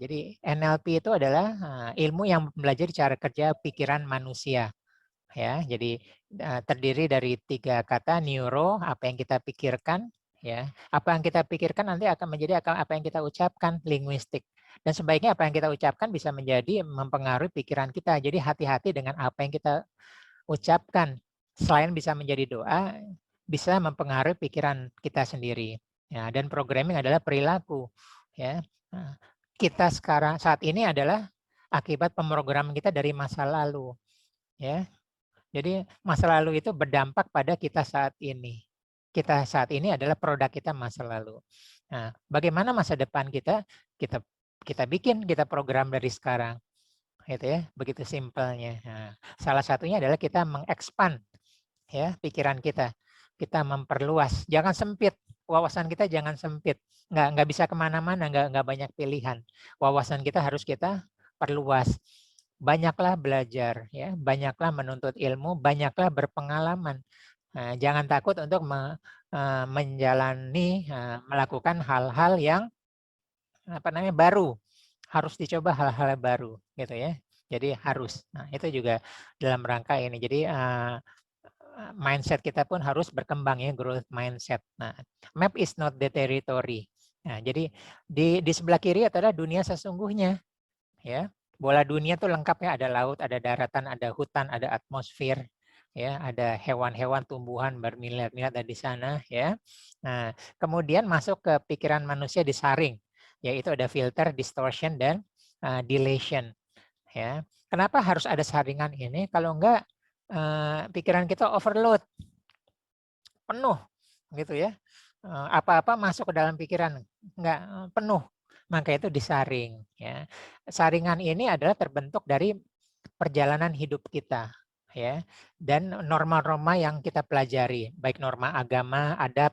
jadi NLP itu adalah ilmu yang mempelajari cara kerja pikiran manusia. Ya, jadi terdiri dari 3 kata: neuro, apa yang kita pikirkan, ya. Apa yang kita pikirkan nanti akan menjadi apa yang kita ucapkan, linguistik. Dan sebaiknya apa yang kita ucapkan bisa menjadi mempengaruhi pikiran kita. Jadi hati-hati dengan apa yang kita ucapkan. Selain bisa menjadi doa, bisa mempengaruhi pikiran kita sendiri. Ya, dan programming adalah perilaku. Ya, kita saat ini adalah akibat pemrograman kita dari masa lalu. Ya, jadi masa lalu itu berdampak pada kita saat ini. Kita saat ini adalah produk kita masa lalu. Nah, bagaimana masa depan kita? Kita bikin, kita program dari sekarang. Gitu ya, begitu simpelnya. Nah, salah satunya adalah kita mengekspand ya pikiran kita. Kita memperluas, jangan sempit. Wawasan kita jangan sempit. Nggak bisa kemana-mana, nggak banyak pilihan. Wawasan kita harus kita perluas. Banyaklah belajar, ya, banyaklah menuntut ilmu, banyaklah berpengalaman. Nah, jangan takut untuk menjalani, melakukan hal-hal yang baru. Harus dicoba hal-hal baru, gitu ya. Jadi harus. Nah, itu juga dalam rangka ini. Jadi mindset kita pun harus berkembang ya, growth mindset. Nah, map is not the territory. Nah, jadi di sebelah kiri adalah dunia sesungguhnya, ya. Bola dunia tuh lengkap ya, ada laut, ada daratan, ada hutan, ada atmosfer, ya, ada hewan-hewan, tumbuhan bermiliar-miliar ada di sana, ya. Nah, kemudian masuk ke pikiran manusia disaring, yaitu ada filter, distortion, dan dilation, ya. Kenapa harus ada saringan ini? Kalau enggak pikiran kita overload, penuh, gitu ya. Apa-apa masuk ke dalam pikiran, enggak penuh. Maka itu disaring, ya. Saringan ini adalah terbentuk dari perjalanan hidup kita, ya, dan norma-norma yang kita pelajari, baik norma agama, adat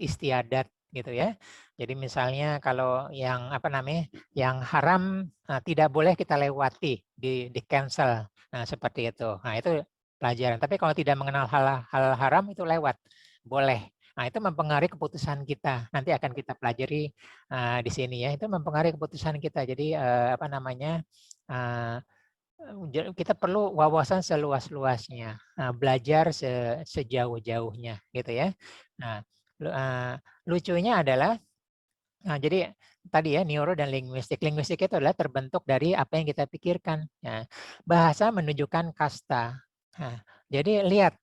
istiadat, gitu ya. Jadi misalnya kalau yang yang haram tidak boleh kita lewati, di cancel. Nah, seperti itu. Nah, itu pelajaran. Tapi kalau tidak mengenal hal haram itu lewat, boleh. Nah, itu mempengaruhi keputusan kita. Nanti akan kita pelajari di sini ya. Itu mempengaruhi keputusan kita. Jadi kita perlu wawasan seluas-luasnya, belajar sejauh-jauhnya, gitu ya. Nah, lucunya adalah, jadi tadi ya neuro dan linguistik. Linguistik itu adalah terbentuk dari apa yang kita pikirkan. Nah, bahasa menunjukkan kasta. Nah, jadi lihat.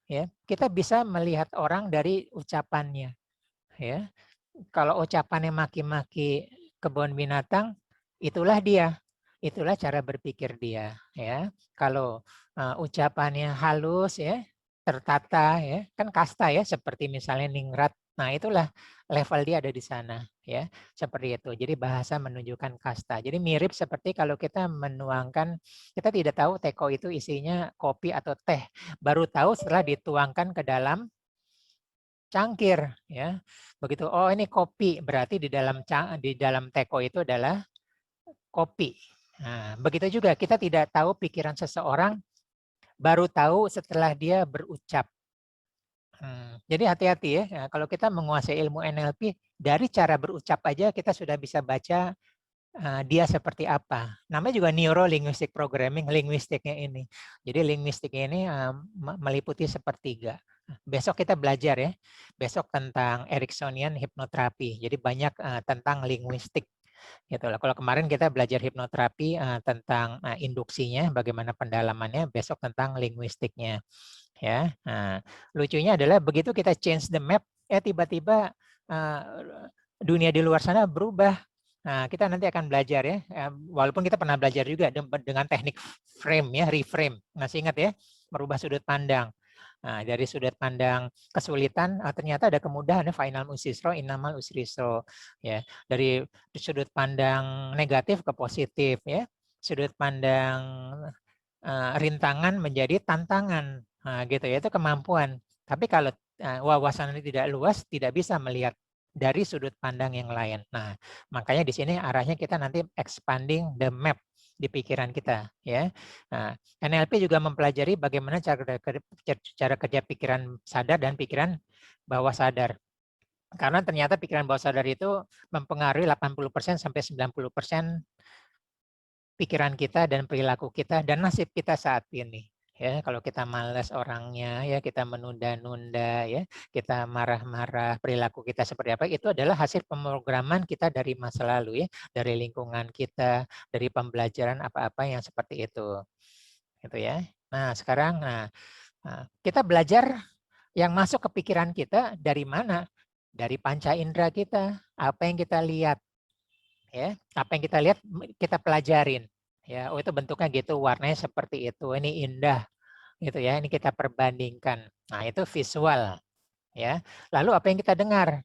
Ya, kita bisa melihat orang dari ucapannya. Ya, kalau ucapannya maki-maki kebun binatang, itulah dia, itulah cara berpikir dia. Ya, kalau ucapannya halus, ya, tertata, ya, kan kasta ya, seperti misalnya ningrat. Nah, itulah level dia ada di sana, ya, seperti itu. Jadi bahasa menunjukkan kasta. Jadi mirip seperti kalau kita menuangkan, kita tidak tahu teko itu isinya kopi atau teh, baru tahu setelah dituangkan ke dalam cangkir, ya. Begitu, oh ini kopi, berarti di dalam teko itu adalah kopi. Nah, begitu juga kita tidak tahu pikiran seseorang, baru tahu setelah dia berucap. Jadi hati-hati ya, kalau kita menguasai ilmu NLP, dari cara berucap aja kita sudah bisa baca dia seperti apa. Namanya juga Neuro Linguistic Programming, linguistiknya ini. Jadi linguistik ini meliputi sepertiga. Besok kita belajar ya, besok tentang Ericksonian hipnoterapi. Jadi banyak tentang linguistik. Gitu lah. Kalau kemarin kita belajar hipnoterapi tentang induksinya, bagaimana pendalamannya, besok tentang linguistiknya. Ya, lucunya adalah begitu kita change the map, tiba-tiba dunia di luar sana berubah. Nah, kita nanti akan belajar ya, walaupun kita pernah belajar juga dengan teknik frame ya, reframe. Masih ingat ya, merubah sudut pandang. Nah, dari sudut pandang kesulitan, ternyata ada kemudahan ya, final usisro, inamal usrisro. Ya, dari sudut pandang negatif ke positif ya, sudut pandang rintangan menjadi tantangan. Nah, gitu ya, itu kemampuan. Tapi kalau wawasan ini tidak luas, tidak bisa melihat dari sudut pandang yang lain. Nah, makanya di sini arahnya kita nanti expanding the map di pikiran kita, ya. Nah, NLP juga mempelajari bagaimana cara kerja pikiran sadar dan pikiran bawah sadar. Karena ternyata pikiran bawah sadar itu mempengaruhi 80% sampai 90% pikiran kita dan perilaku kita dan nasib kita saat ini. Ya, kalau kita malas orangnya, ya kita menunda-nunda, ya kita marah-marah, perilaku kita seperti apa, itu adalah hasil pemrograman kita dari masa lalu, ya, dari lingkungan kita, dari pembelajaran apa-apa yang seperti itu, gitu ya. Nah sekarang, kita belajar yang masuk ke pikiran kita dari mana? Dari panca indera kita, apa yang kita lihat, ya apa yang kita lihat kita pelajarin, ya oh itu bentuknya gitu, warnanya seperti itu, ini indah gitu ya, ini kita perbandingkan. Nah itu visual, ya. Lalu apa yang kita dengar,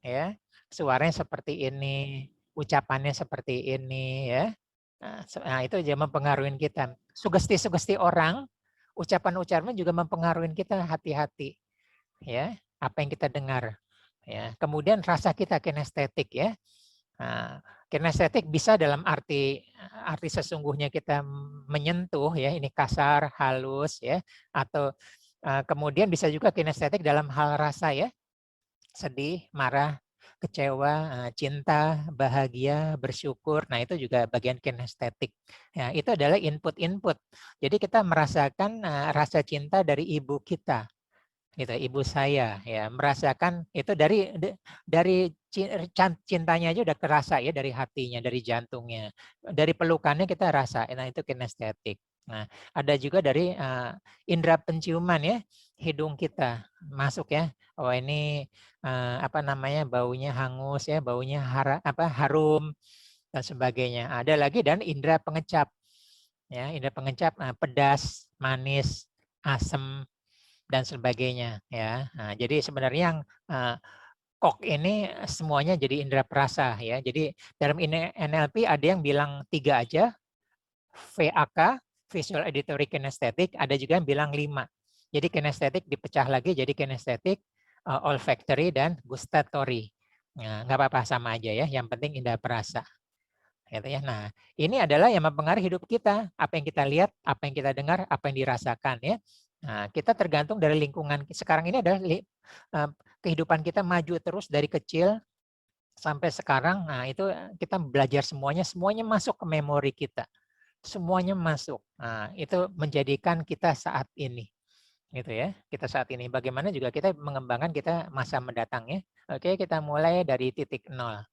ya suaranya seperti ini, ucapannya seperti ini, ya. Nah itu juga mempengaruhi kita. Sugesti-sugesti orang, ucapan-ucapan juga mempengaruhi kita, hati-hati, ya apa yang kita dengar, ya. Kemudian rasa kita kinestetik, ya. Nah, kinestetik bisa dalam arti sesungguhnya kita menyentuh, ya ini kasar, halus, ya, atau kemudian bisa juga kinestetik dalam hal rasa, ya, sedih, marah, kecewa, cinta, bahagia, bersyukur. Nah itu juga bagian kinestetik. Ya, itu adalah input-input. Jadi kita merasakan rasa cinta dari ibu kita, gitu, ibu saya, ya merasakan itu dari cintanya aja udah kerasa, ya, dari hatinya, dari jantungnya, dari pelukannya kita rasa. Nah itu kinestetik. Nah ada juga dari indera penciuman, ya, hidung kita masuk, ya, oh ini apa namanya, baunya hangus, ya, baunya harum dan sebagainya. Ada lagi dan indera pengecap, ya, indera pengecap pedas, manis, asam dan sebagainya, ya. Nah, jadi sebenarnya yang KOK ini semuanya jadi indera perasa, ya. Jadi dalam NLP ada yang bilang 3 aja, VAK, Visual Auditory Kinesthetic, ada juga yang bilang 5. Jadi kinestetik dipecah lagi jadi kinestetik, olfactory dan gustatory. Nah, nggak apa-apa, sama aja, ya. Yang penting indera perasa. Gitu ya. Nah, ini adalah yang mempengaruhi hidup kita. Apa yang kita lihat, apa yang kita dengar, apa yang dirasakan, ya. Nah, kita tergantung dari lingkungan. Sekarang ini adalah kehidupan kita maju terus dari kecil sampai sekarang. Nah, itu kita belajar semuanya masuk ke memori kita. Semuanya masuk. Nah, itu menjadikan kita saat ini. Gitu ya. Kita saat ini. Bagaimana juga kita mengembangkan kita masa mendatang, ya. Oke, kita mulai dari titik nol.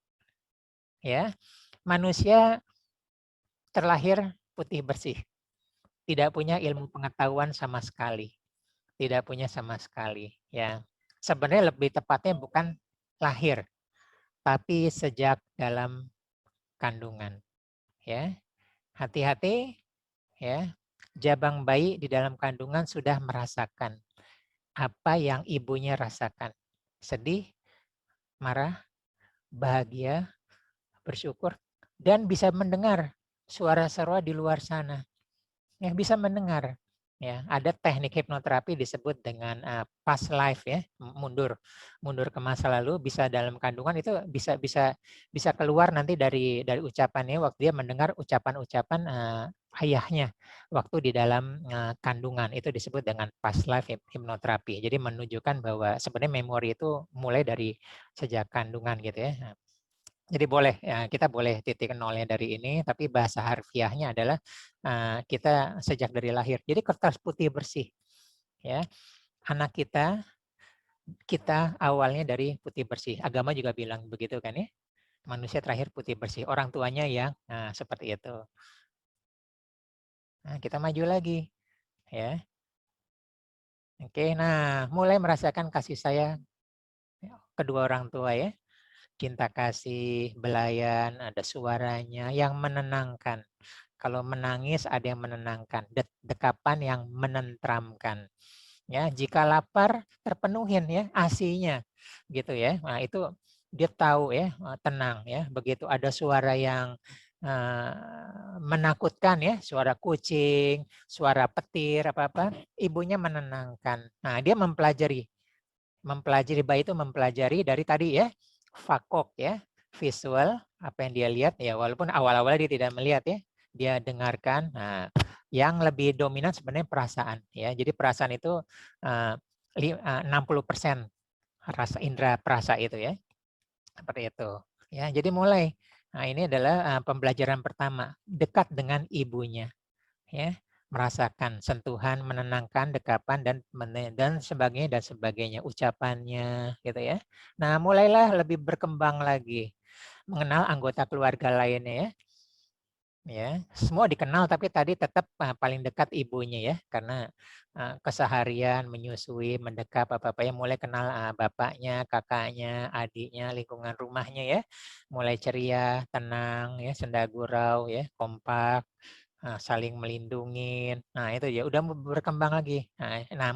Ya. Manusia terlahir putih bersih. Tidak punya ilmu pengetahuan sama sekali. Tidak punya sama sekali, ya. Sebenarnya lebih tepatnya bukan lahir, tapi sejak dalam kandungan, ya. Hati-hati, ya. Jabang bayi di dalam kandungan sudah merasakan apa yang ibunya rasakan. Sedih, marah, bahagia, bersyukur, dan bisa mendengar suara-suara di luar sana. Ya, bisa mendengar. Ya, ada teknik hipnoterapi disebut dengan past life, ya, mundur ke masa lalu, bisa dalam kandungan itu bisa keluar nanti dari ucapannya waktu dia mendengar ucapan-ucapan ayahnya waktu di dalam kandungan, itu disebut dengan past life hipnoterapi. Jadi menunjukkan bahwa sebenarnya memori itu mulai dari sejak kandungan, gitu ya. Nah, jadi boleh, ya, kita boleh titik nolnya dari ini, tapi bahasa harfiahnya adalah kita sejak dari lahir. Jadi kertas putih bersih, ya. Anak kita awalnya dari putih bersih. Agama juga bilang begitu kan, ya. Manusia terakhir putih bersih. Orang tuanya yang seperti itu. Nah, kita maju lagi, ya. Oke, nah mulai merasakan kasih sayang kedua orang tua, ya. Cinta kasih, belayan, ada suaranya yang menenangkan. Kalau menangis ada yang menenangkan, dekapan yang menenteramkan. Ya, jika lapar terpenuhin, ya, ASI-nya gitu, ya. Nah, itu dia tahu, ya, tenang, ya. Begitu ada suara yang menakutkan, ya, suara kucing, suara petir, apa-apa, ibunya menenangkan. Nah, dia mempelajari bayi itu mempelajari dari tadi, ya, fakok, ya, visual, apa yang dia lihat, ya, walaupun awal-awalnya dia tidak melihat, ya, dia dengarkan. Nah, yang lebih dominan sebenarnya perasaan, ya. Jadi perasaan itu 60%, rasa indera perasa itu ya. Seperti itu. Ya, jadi mulai. Nah, ini adalah pembelajaran pertama, dekat dengan ibunya, ya. Merasakan sentuhan, menenangkan, dekapan dan sebagainya, ucapannya gitu ya. Nah, mulailah lebih berkembang lagi, mengenal anggota keluarga lainnya ya. Ya, semua dikenal tapi tadi tetap paling dekat ibunya ya, karena keseharian menyusui, mendekap apa-apa ya, mulai kenal bapaknya, kakaknya, adiknya, lingkungan rumahnya ya. Mulai ceria, tenang ya, senda gurau ya, kompak, saling melindungi. Nah, itu ya udah berkembang lagi. Nah,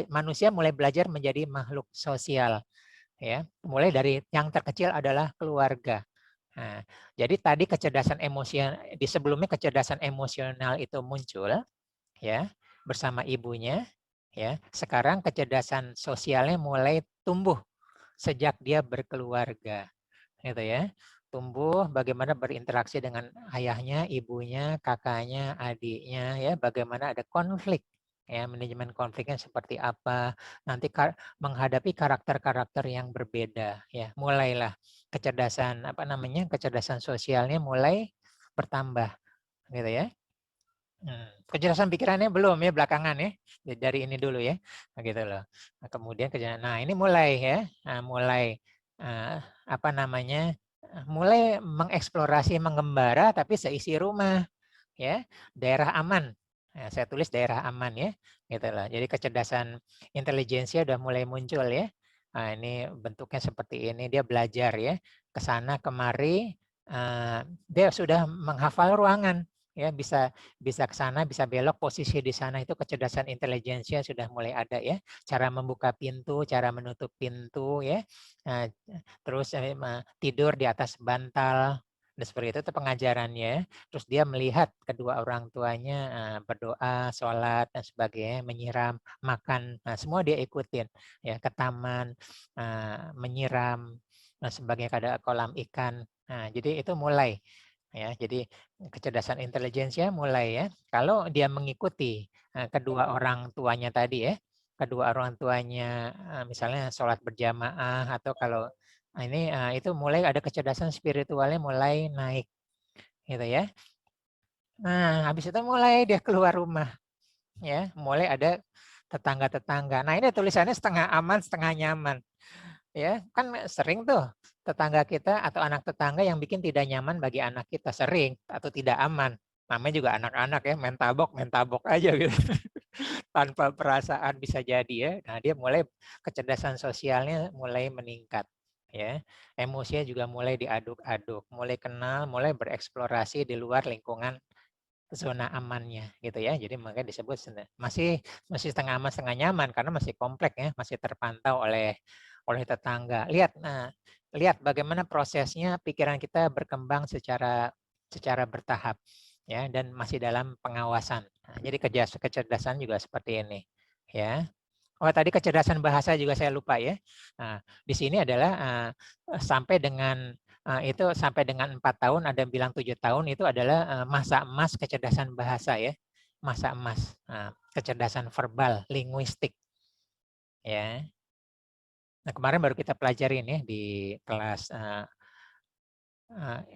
manusia mulai belajar menjadi makhluk sosial ya. Mulai dari yang terkecil adalah keluarga. Nah, jadi tadi kecerdasan emosional di sebelumnya kecerdasan emosional itu muncul ya bersama ibunya ya. Sekarang kecerdasan sosialnya mulai tumbuh sejak dia berkeluarga gitu ya. Tumbuh bagaimana berinteraksi dengan ayahnya, ibunya, kakaknya, adiknya ya, bagaimana ada konflik ya, manajemen konfliknya seperti apa, nanti menghadapi karakter-karakter yang berbeda ya. Mulailah kecerdasan kecerdasan sosialnya mulai bertambah gitu ya. Kecerdasan pikirannya belum ya, belakangan ya. Dari ini dulu ya. Nah, gitu loh. Nah, kemudian ini mulai ya. Mulai mulai mengeksplorasi, mengembara tapi seisi rumah ya. Daerah aman. Nah, saya tulis daerah aman ya. Gitu loh. Jadi kecerdasan intelijensia udah mulai muncul ya. Nah, ini bentuknya seperti ini, dia belajar ya. Ke sana kemari dia sudah menghafal ruangan ya, bisa ke sana, bisa belok, posisi di sana, itu kecerdasan intelijensia sudah mulai ada ya. Cara membuka pintu, cara menutup pintu ya. Terus tidur di atas bantal. Dan seperti itu pengajarannya. Terus dia melihat kedua orang tuanya berdoa, sholat dan sebagainya, menyiram, makan. Nah, semua dia ikutin ya, ke taman, menyiram dan sebagainya, ada kolam ikan. Nah, jadi itu mulai ya. Jadi kecerdasan intelijensia mulai ya. Kalau dia mengikuti kedua orang tuanya tadi ya, kedua orang tuanya misalnya sholat berjamaah, atau kalau ini itu mulai ada kecerdasan spiritualnya mulai naik gitu ya. Nah, habis itu mulai dia keluar rumah ya, mulai ada tetangga-tetangga. Nah, ini tulisannya setengah aman, setengah nyaman. Ya, kan sering tuh tetangga kita atau anak tetangga yang bikin tidak nyaman bagi anak kita, sering atau tidak aman. Namanya juga anak-anak ya, main tabok aja gitu. Tanpa perasaan bisa jadi ya. Nah, dia mulai kecerdasan sosialnya mulai meningkat ya. Emosinya juga mulai diaduk-aduk, mulai kenal, mulai bereksplorasi di luar lingkungan zona amannya gitu ya. Jadi makanya disebut masih setengah aman setengah nyaman karena masih kompleks ya, masih terpantau oleh tetangga. Lihat bagaimana prosesnya pikiran kita berkembang secara bertahap ya, dan masih dalam pengawasan. Nah, jadi kecerdasan juga seperti ini ya. Oh, tadi kecerdasan bahasa juga saya lupa ya. Nah, di sini adalah sampai dengan 4 tahun, ada yang bilang 7 tahun, itu adalah masa emas kecerdasan bahasa ya. Masa emas, kecerdasan verbal, linguistik ya. Nah, kemarin baru kita pelajarin ya di kelas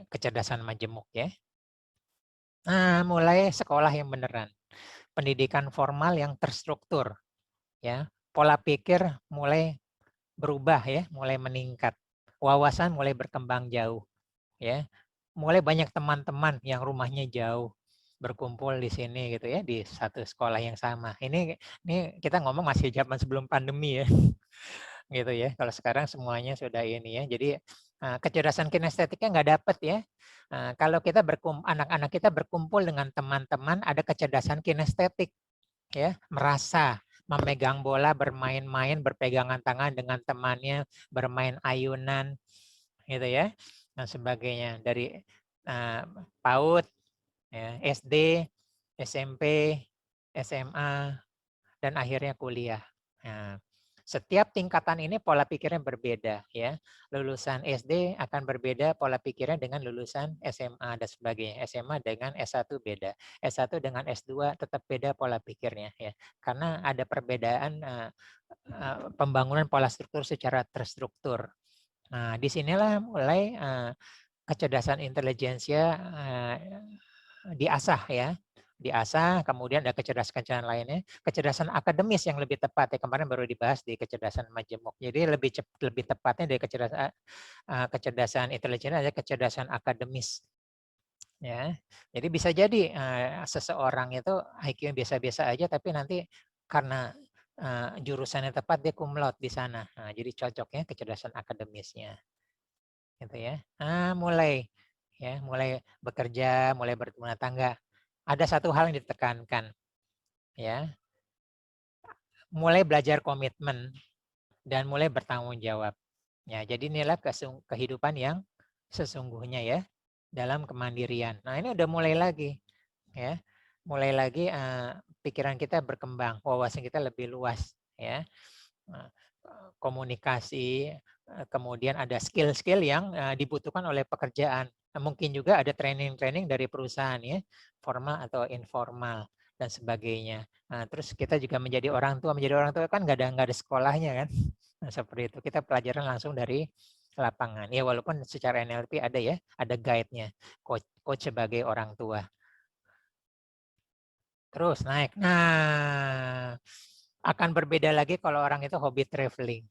kecerdasan majemuk ya. Nah, mulai sekolah yang beneran. Pendidikan formal yang terstruktur ya. Pola pikir mulai berubah ya, mulai meningkat. Wawasan mulai berkembang jauh ya. Mulai banyak teman-teman yang rumahnya jauh berkumpul di sini gitu ya, di satu sekolah yang sama. Ini kita ngomong masih zaman sebelum pandemi ya. Gitu ya. Kalau sekarang semuanya sudah ini ya. Jadi kecerdasan kinestetiknya nggak dapat ya. Kalau anak-anak kita berkumpul dengan teman-teman, ada kecerdasan kinestetik ya, merasa, memegang bola, bermain-main, berpegangan tangan dengan temannya, bermain ayunan gitu ya, dan sebagainya. Dari PAUD ya, SD, SMP, SMA, dan akhirnya kuliah. Nah, Setiap tingkatan ini pola pikirnya berbeda ya. Lulusan SD akan berbeda pola pikirnya dengan lulusan SMA dan sebagainya. SMA dengan S1 beda. S1 dengan S2 tetap beda pola pikirnya ya. Karena ada perbedaan pembangunan pola struktur secara terstruktur. Nah, disinilah mulai kecerdasan intelijensia diasah ya. Diasah, kemudian ada kecerdasan lainnya. Kecerdasan akademis yang lebih tepat ya, kemarin baru dibahas di kecerdasan majemuk. Jadi lebih tepatnya dari kecerdasan intelijen ada kecerdasan akademis. Ya. Jadi bisa jadi seseorang itu IQ biasa-biasa aja tapi nanti karena jurusannya tepat dia cum laude di sana. Nah, jadi cocoknya kecerdasan akademisnya. Gitu ya. Mulai bekerja, mulai berumah tangga. Ada satu hal yang ditekankan ya. Mulai belajar komitmen dan mulai bertanggung jawab. Ya, jadi inilah kehidupan yang sesungguhnya ya dalam kemandirian. Nah, ini udah mulai lagi ya. Mulai lagi pikiran kita berkembang, wawasan kita lebih luas ya. Komunikasi, kemudian ada skill-skill yang dibutuhkan oleh pekerjaan. Mungkin juga ada training-training dari perusahaan ya, formal atau informal dan sebagainya. Nah, terus kita juga menjadi orang tua kan nggak ada sekolahnya kan. Nah, seperti itu kita pelajaran langsung dari lapangan. Ya walaupun secara NLP ada ya, ada guide-nya, coach sebagai orang tua. Terus naik. Nah, akan berbeda lagi kalau orang itu hobi traveling.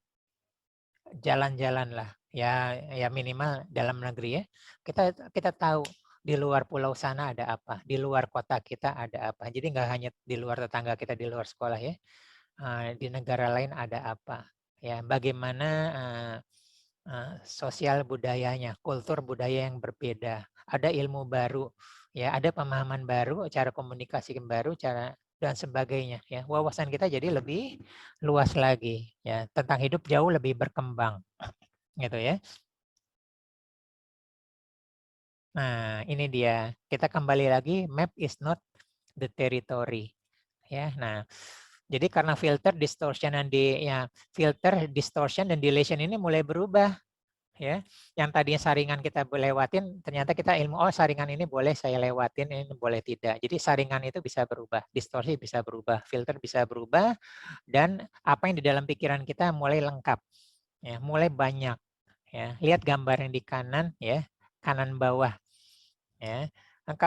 Jalan-jalan lah. Ya minimal dalam negeri ya. Kita tahu di luar pulau sana ada apa, di luar kota kita ada apa. Jadi nggak hanya di luar tetangga kita, di luar sekolah ya. Di negara lain ada apa. Ya, bagaimana sosial budayanya, kultur budaya yang berbeda. Ada ilmu baru, ya, ada pemahaman baru, cara komunikasi yang baru, cara dan sebagainya. Ya, wawasan kita jadi lebih luas lagi. Ya, tentang hidup jauh lebih berkembang, gitu ya. Nah, ini dia. Kita kembali lagi. Map is not the territory. Ya, nah. Jadi karena filter, distortion dan deletion ini mulai berubah. Ya, yang tadinya saringan kita lewatin, ternyata kita ilmu saringan ini boleh saya lewatin, ini boleh tidak. Jadi saringan itu bisa berubah, distorsi bisa berubah, filter bisa berubah, dan apa yang di dalam pikiran kita mulai lengkap, ya, mulai banyak. Ya, lihat gambar yang di kanan, ya, kanan bawah. Ya, nah,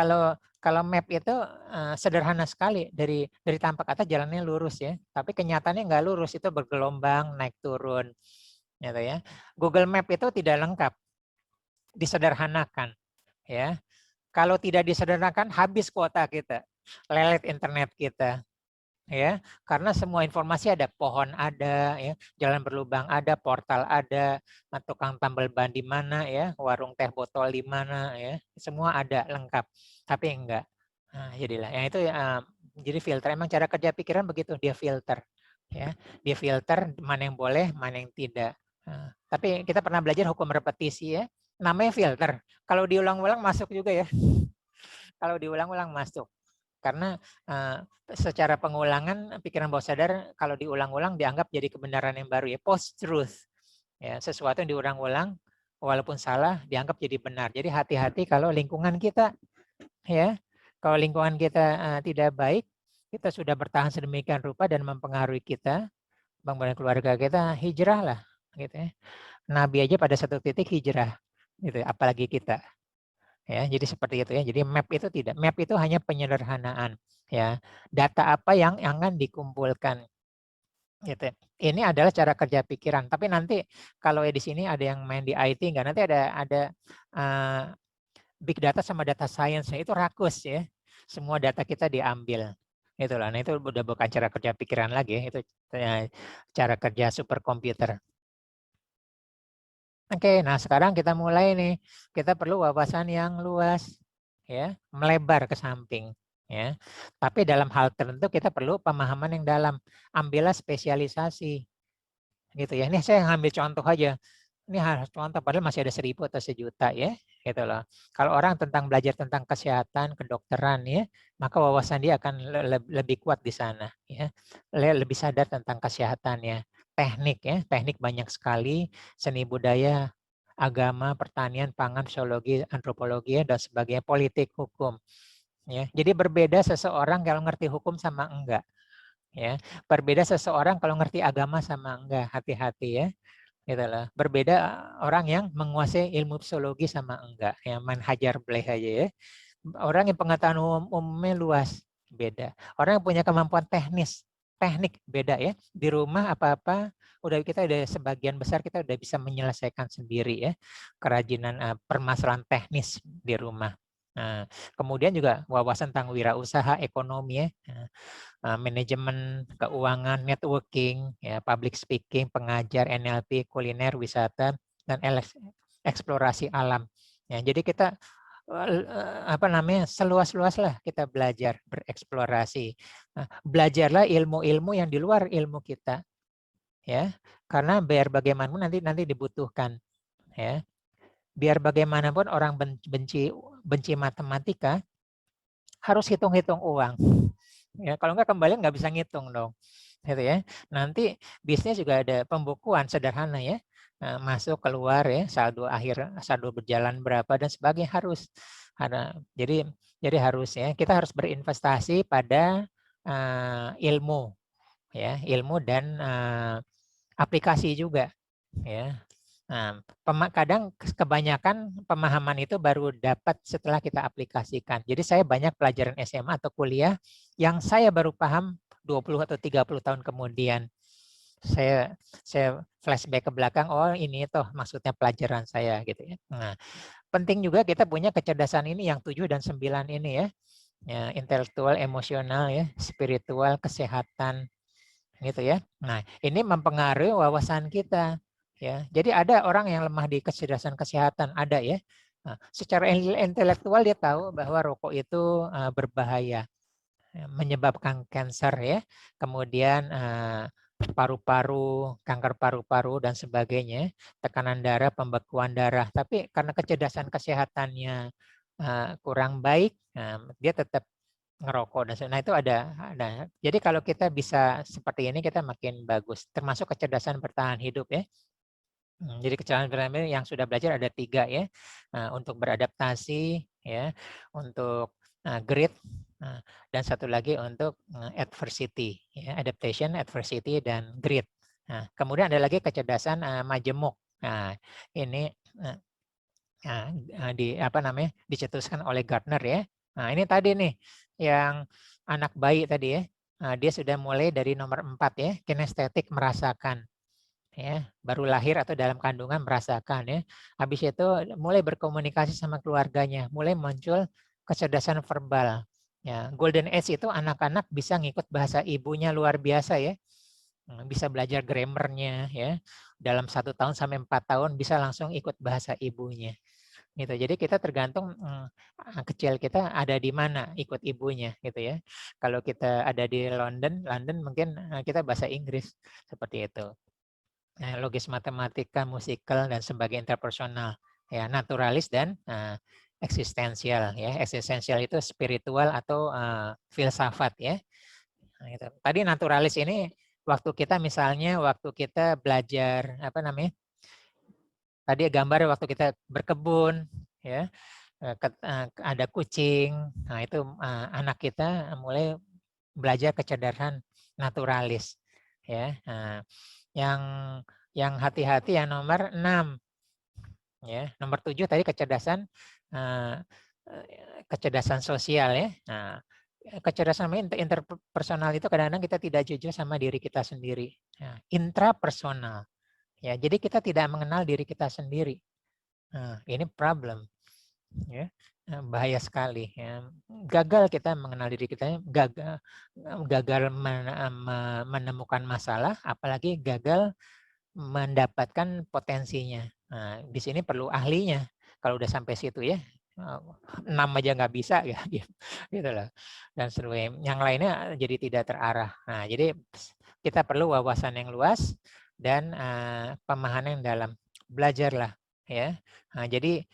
kalau map itu sederhana sekali, dari tampak atas jalannya lurus ya, tapi kenyataannya nggak lurus, itu bergelombang, naik turun. Gitu ya. Google Map itu tidak lengkap, disederhanakan ya. Kalau tidak disederhanakan habis kuota kita, lelet internet kita ya, karena semua informasi ada, pohon ada ya, jalan berlubang ada, portal ada, tukang tambal ban di mana ya, warung teh botol di mana ya, semua ada lengkap, tapi enggak. Nah, jadilah yang itu jadi filter, emang cara kerja pikiran begitu, dia filter ya, dia filter mana yang boleh, mana yang tidak. Nah, tapi kita pernah belajar hukum repetisi ya, namanya filter. Kalau diulang-ulang masuk juga ya. Kalau diulang-ulang masuk. Karena secara pengulangan pikiran bawah sadar kalau diulang-ulang dianggap jadi kebenaran yang baru ya, post-truth. Ya, sesuatu yang diulang-ulang walaupun salah dianggap jadi benar. Jadi hati-hati kalau lingkungan kita ya, kalau lingkungan kita tidak baik, kita sudah bertahan sedemikian rupa dan mempengaruhi kita, bangunan keluarga kita, hijrah lah gitu ya. Nabi aja pada satu titik hijrah gitu, apalagi kita. Ya, jadi seperti itu ya. Jadi map itu tidak. Map itu hanya penyederhanaan ya. Data apa yang akan dikumpulkan gitu. Ini adalah cara kerja pikiran. Tapi nanti kalau di sini ada yang main di IT enggak, nanti ada big data sama data science itu rakus ya. Semua data kita diambil. Itulah. Nah, itu udah bukan cara kerja pikiran lagi ya. Itu cara kerja superkomputer. Oke, nah sekarang kita mulai nih. Kita perlu wawasan yang luas, ya, melebar ke samping, ya. Tapi dalam hal tertentu kita perlu pemahaman yang dalam. Ambillah spesialisasi, gitu ya. Ini saya ngambil contoh aja. Ini harus contoh, padahal masih ada 1000 atau sejuta ya, gitu loh. Kalau orang belajar tentang kesehatan, kedokteran ya, maka wawasan dia akan lebih kuat di sana, ya. Lebih sadar tentang kesehatannya. teknik ya, teknik banyak sekali, seni budaya, agama, pertanian, pangan, sosiologi, antropologi dan sebagainya, politik, hukum. Ya, jadi berbeda seseorang kalau ngerti hukum sama enggak. Ya, berbeda seseorang kalau ngerti agama sama enggak. Hati-hati ya. Gitu loh. Berbeda orang yang menguasai ilmu psikologi sama enggak. Ya, main hajar bleh aja ya. Orang yang pengetahuan umumnya luas, beda. Orang yang punya kemampuan teknik beda ya. Di rumah apa-apa kita udah sebagian besar kita udah bisa menyelesaikan sendiri ya. Kerajinan permasalahan teknis di rumah. Nah, kemudian juga wawasan tentang wirausaha, ekonomi ya. Manajemen keuangan, networking, ya, public speaking, pengajar, NLP, kuliner, wisata, dan eksplorasi alam. Ya, jadi kita seluas-luas lah kita belajar bereksplorasi. Nah, belajarlah ilmu-ilmu yang di luar ilmu kita, ya, karena biar bagaimanapun nanti dibutuhkan, ya. Biar bagaimanapun orang benci matematika harus hitung-hitung uang. Ya, kalau nggak kembali nggak bisa ngitung dong, gitu ya. Nanti bisnis juga ada pembukuan sederhana ya, masuk keluar ya, saldo akhir, saldo berjalan berapa dan sebagainya harus ada. Jadi harus ya, kita harus berinvestasi pada ilmu ya, ilmu dan aplikasi juga ya. Nah, kadang kebanyakan pemahaman itu baru dapat setelah kita aplikasikan. Jadi saya banyak pelajaran SMA atau kuliah yang saya baru paham 20 atau 30 tahun kemudian. Saya flashback ke belakang, oh ini toh maksudnya pelajaran saya gitu ya. Nah, penting juga kita punya kecerdasan ini yang 7 dan 9 ini ya. Ya, intelektual, emosional ya, spiritual, kesehatan gitu ya. Nah, ini mempengaruhi wawasan kita. Ya, jadi ada orang yang lemah di kecerdasan kesehatan, ada ya. Nah, secara intelektual dia tahu bahwa rokok itu berbahaya, menyebabkan kanker ya, kemudian paru-paru, kanker paru-paru dan sebagainya, tekanan darah, pembekuan darah. Tapi karena kecerdasan kesehatannya kurang baik, dia tetap ngerokok dan nah itu ada. Jadi kalau kita bisa seperti ini kita makin bagus, termasuk kecerdasan bertahan hidup ya. Jadi kecerdasan bertahan hidup yang sudah belajar ada 3 ya, untuk beradaptasi ya, untuk grit, dan satu lagi untuk adversity ya, adaptation, adversity dan grit. Nah, kemudian ada lagi kecerdasan majemuk. Nah, ini dicetuskan oleh Gardner ya. Nah, ini tadi nih yang anak bayi tadi ya. Nah, dia sudah mulai dari nomor 4 ya, kinestetik merasakan. Ya, baru lahir atau dalam kandungan merasakan ya. Habis itu mulai berkomunikasi sama keluarganya, mulai muncul kecerdasan verbal. Ya, golden age itu anak-anak bisa ngikut bahasa ibunya luar biasa ya. Bisa belajar grammarnya ya. Dalam 1 tahun sampai 4 tahun bisa langsung ikut bahasa ibunya. Gitu. Jadi kita tergantung kecil kita ada di mana ikut ibunya gitu ya. Kalau kita ada di London mungkin kita bahasa Inggris seperti itu. Logis matematika, musikal dan sebagai interpersonal, ya naturalis dan eksistensial ya. Eksistensial itu spiritual atau filsafat ya. Nah, gitu. Tadi naturalis ini waktu kita belajar tadi gambar waktu kita berkebun ya, ada kucing. Nah, itu anak kita mulai belajar kecerdasan naturalis ya. Nah, yang hati-hati yang nomor 6 ya. Nomor 7 tadi kecerdasan sosial ya. Nah, kecerdasan interpersonal itu kadang-kadang kita tidak jujur sama diri kita sendiri. Nah, intrapersonal. Ya, jadi kita tidak mengenal diri kita sendiri. Nah, ini problem. Ya, bahaya sekali. Ya. Gagal kita mengenal diri kita, gagal menemukan masalah, apalagi gagal mendapatkan potensinya. Nah, di sini perlu ahlinya. Kalau udah sampai situ ya, 6 aja nggak bisa ya, gitu loh. Dan sebagainya. Yang lainnya jadi tidak terarah. Nah, jadi kita perlu wawasan yang luas dan pemahaman yang dalam. Belajarlah ya. Nah, jadi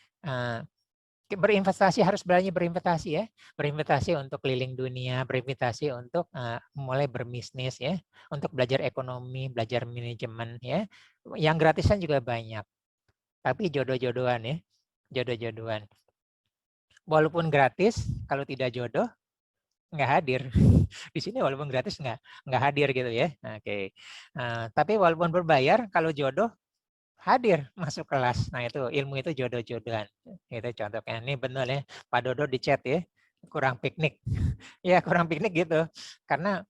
berinvestasi, harus berani berinvestasi ya, berinvestasi untuk keliling dunia, berinvestasi untuk mulai berbisnis ya, untuk belajar ekonomi, belajar manajemen ya. Yang gratisan juga banyak, tapi jodoh-jodohan ya, jodoh-jodohan. Walaupun gratis, kalau tidak jodoh nggak hadir. Di sini walaupun gratis nggak hadir gitu ya. Oke. Tapi walaupun berbayar, kalau jodoh hadir masuk kelas. Nah itu ilmu itu jodoh-jodohan. Itu contohnya. Ini benar ya, Pak Dodo di chat ya, kurang piknik. Ya kurang piknik gitu. Karena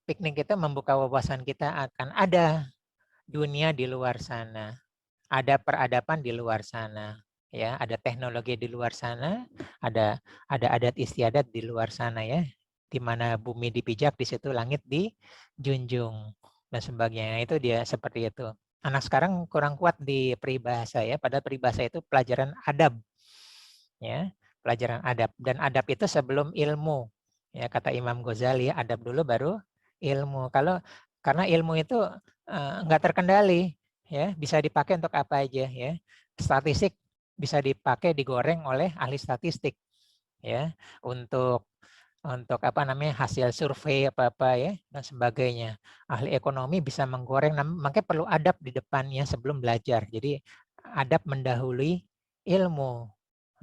piknik itu membuka wawasan kita akan ada dunia di luar sana. Ada peradaban di luar sana. Ya, ada teknologi di luar sana, ada adat istiadat di luar sana ya. Di mana bumi dipijak, di situ langit dijunjung dan sebagainya. Itu dia seperti itu. Anak sekarang kurang kuat di peribahasa ya, padahal peribahasa itu pelajaran adab. Ya, pelajaran adab, dan adab itu sebelum ilmu. Ya, kata Imam Ghazali, adab dulu baru ilmu. Karena ilmu itu nggak terkendali, ya, bisa dipakai untuk apa aja ya. Statistik bisa dipakai digoreng oleh ahli statistik ya, untuk apa namanya hasil survei apa ya dan sebagainya. Ahli ekonomi bisa menggoreng, makanya perlu adab di depannya sebelum belajar. Jadi adab mendahului ilmu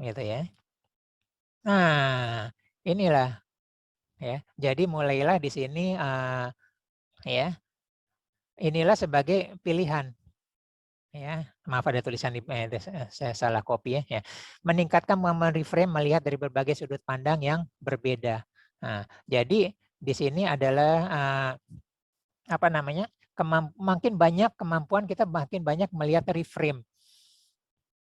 gitu ya. Nah, inilah ya. Jadi mulailah di sini ya. Inilah sebagai pilihan ya. Maaf ada tulisan saya salah copy ya. Meningkatkan reframe melihat dari berbagai sudut pandang yang berbeda. Nah, jadi di sini adalah apa namanya? Makin banyak kemampuan kita, makin banyak melihat reframe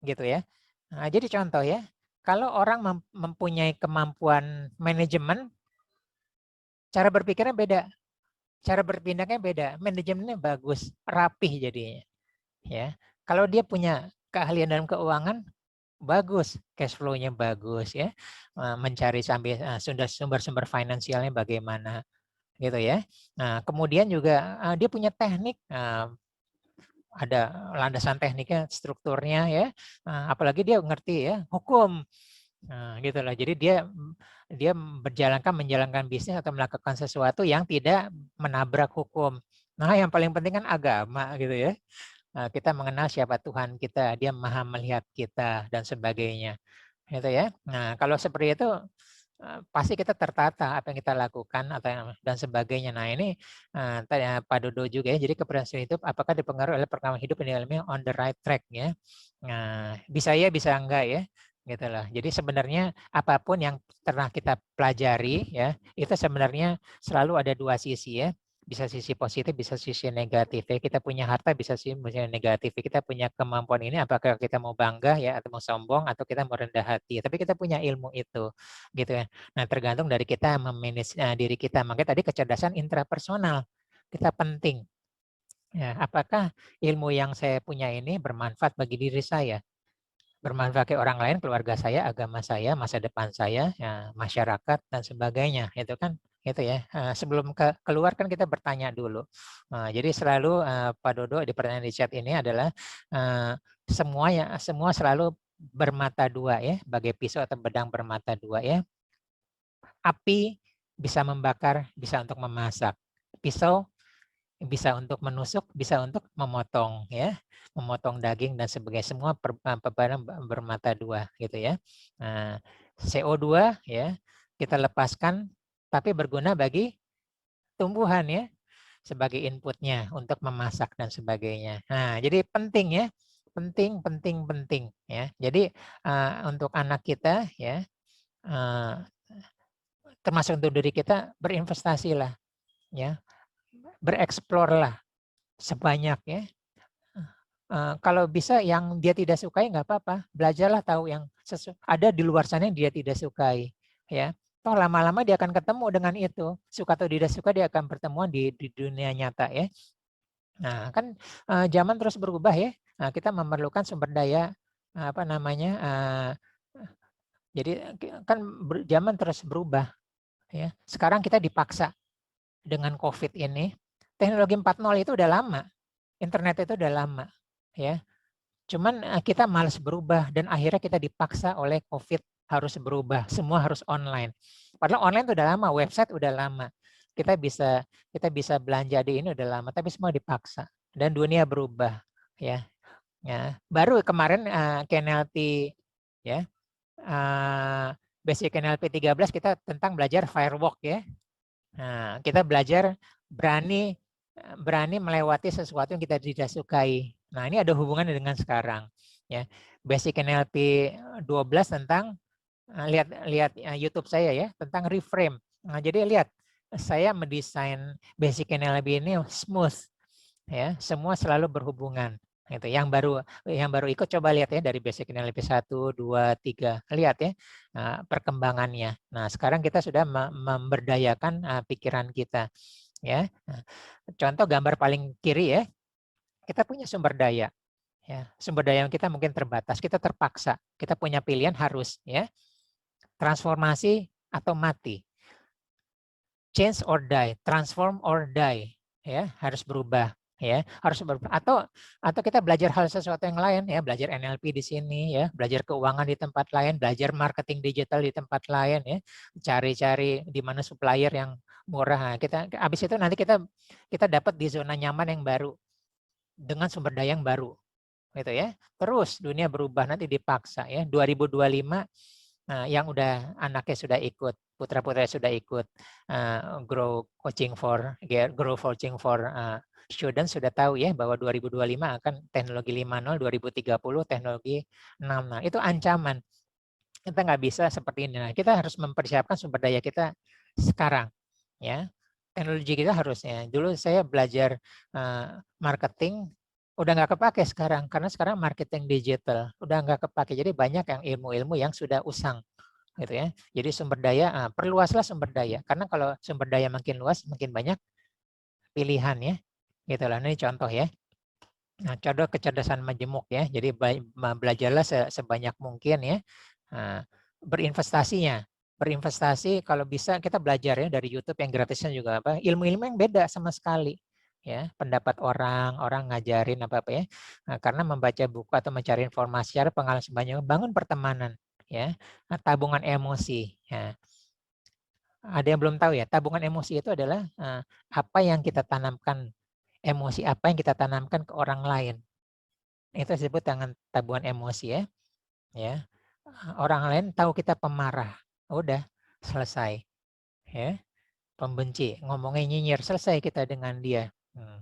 gitu ya. Nah, jadi contoh ya, kalau orang mempunyai kemampuan manajemen, cara berpikirnya beda, cara berpindahnya beda, manajemennya bagus, rapih jadinya. Ya, kalau dia punya keahlian dalam keuangan, bagus, cash flow-nya bagus ya, mencari sambil sumber-sumber finansialnya bagaimana, gitu ya. Nah, kemudian juga dia punya teknik, ada landasan tekniknya, strukturnya ya, apalagi dia ngerti ya hukum. Nah, gitu lah. Jadi dia menjalankan bisnis atau melakukan sesuatu yang tidak menabrak hukum. Nah, yang paling penting kan agama gitu ya. Kita mengenal siapa Tuhan kita, dia maha melihat kita dan sebagainya. Gitu ya. Nah, kalau seperti itu pasti kita tertata apa yang kita lakukan atau dan sebagainya. Nah, ini Pak Dodo juga ya. Jadi keberhasilan hidup apakah dipengaruhi oleh pengalaman hidup yang dialami on the right track ya. Nah, bisa ya, bisa enggak ya. Gitu loh. Jadi sebenarnya apapun yang pernah kita pelajari ya, itu sebenarnya selalu ada dua sisi ya. Bisa sisi positif, bisa sisi negatif. Ya. Kita punya harta, bisa sisi negatif. Kita punya kemampuan ini, apakah kita mau bangga ya, atau mau sombong, atau kita mau rendah hati. Tapi kita punya ilmu itu, gitu ya. Nah, tergantung dari kita memanage diri kita. Makanya tadi kecerdasan intrapersonal kita penting. Ya, apakah ilmu yang saya punya ini bermanfaat bagi diri saya? Bermanfaat ke orang lain, keluarga saya, agama saya, masa depan saya, ya, masyarakat dan sebagainya, itu kan itu ya. Sebelum keluar kan kita bertanya dulu. Jadi selalu Pak Dodo di pertanyaan di chat ini adalah semua selalu bermata dua ya, bagai pisau atau pedang bermata dua ya. Api bisa membakar, bisa untuk memasak. Pisau bisa untuk menusuk, bisa untuk memotong ya, memotong daging dan sebagainya. Semua barang bermata dua gitu ya. Nah, CO2 ya kita lepaskan tapi berguna bagi tumbuhan ya sebagai inputnya untuk memasak dan sebagainya. Nah, jadi penting ya, penting ya. Jadi untuk anak kita ya, termasuk untuk diri kita berinvestasilah ya, bereksplorlah sebanyak ya. Kalau bisa yang dia tidak sukai nggak apa-apa, belajarlah tahu yang ada di luar sana yang dia tidak sukai, ya. Toh lama-lama dia akan ketemu dengan itu, suka atau tidak suka dia akan pertemuan di dunia nyata ya. Nah kan zaman terus berubah ya, kita memerlukan sumber daya apa namanya, jadi kan zaman terus berubah ya. Sekarang kita dipaksa dengan COVID ini, teknologi 4.0 itu udah lama, internet itu udah lama ya. Cuman kita malas berubah dan akhirnya kita dipaksa oleh COVID harus berubah, semua harus online. Padahal online itu udah lama, website udah lama. Kita bisa belanja di ini udah lama, tapi semua dipaksa dan dunia berubah, ya. Ya, baru kemarin KNLP ya. Basic NLP 13 kita tentang belajar firewalk ya. Nah, kita belajar berani melewati sesuatu yang kita tidak sukai. Nah, ini ada hubungannya dengan sekarang ya. Basic NLP 12 tentang lihat YouTube saya ya, tentang reframe. Nah, jadi lihat saya mendesain Basic NLP ini smooth ya, semua selalu berhubungan. Gitu. Yang baru ikut coba lihat ya dari Basic NLP 1, 2, 3. Lihat ya perkembangannya. Nah, sekarang kita sudah memberdayakan pikiran kita ya. Nah, contoh gambar paling kiri ya. Kita punya sumber daya ya. Sumber daya yang kita mungkin terbatas, kita terpaksa. Kita punya pilihan harus ya. Transformasi atau mati. Change or die, transform or die ya, harus berubah. Ya, harus atau kita belajar hal sesuatu yang lain ya, belajar NLP di sini ya, belajar keuangan di tempat lain, belajar marketing digital di tempat lain ya, cari-cari di mana supplier yang murah. Nah, kita habis itu nanti kita dapat di zona nyaman yang baru dengan sumber daya yang baru gitu ya. Terus dunia berubah nanti dipaksa ya. 2025 yang udah anaknya sudah ikut, putra-putra sudah ikut grow coaching for students sudah tahu ya bahwa 2025 akan teknologi 5.0, 2030 teknologi 6. Nah, itu ancaman. Kita nggak bisa seperti ini. Nah, kita harus mempersiapkan sumber daya kita sekarang ya. Teknologi kita harusnya. Dulu saya belajar marketing udah nggak kepake sekarang karena sekarang marketing digital udah nggak kepake. Jadi banyak yang ilmu-ilmu yang sudah usang gitu ya. Jadi sumber daya perluaslah sumber daya karena kalau sumber daya makin luas makin banyak pilihan ya. Gitu lah. Ini contoh ya. Nah, contoh kecerdasan majemuk ya. Jadi belajarlah sebanyak mungkin ya. Berinvestasinya. Berinvestasi kalau bisa kita belajar ya dari YouTube yang gratisnya juga apa? Ilmu-ilmu yang beda sama sekali. Ya, pendapat orang ngajarin apa ya. Nah, karena membaca buku atau mencari informasi secara pengalaman sebanyak bangun pertemanan ya. Nah, tabungan emosi ya. Ada yang belum tahu ya, tabungan emosi itu adalah apa yang kita tanamkan, emosi apa yang kita tanamkan ke orang lain. Itu disebut dengan tabungan emosi ya. Orang lain tahu kita pemarah, udah selesai. Ya. Pembenci, ngomongnya nyinyir, selesai kita dengan dia.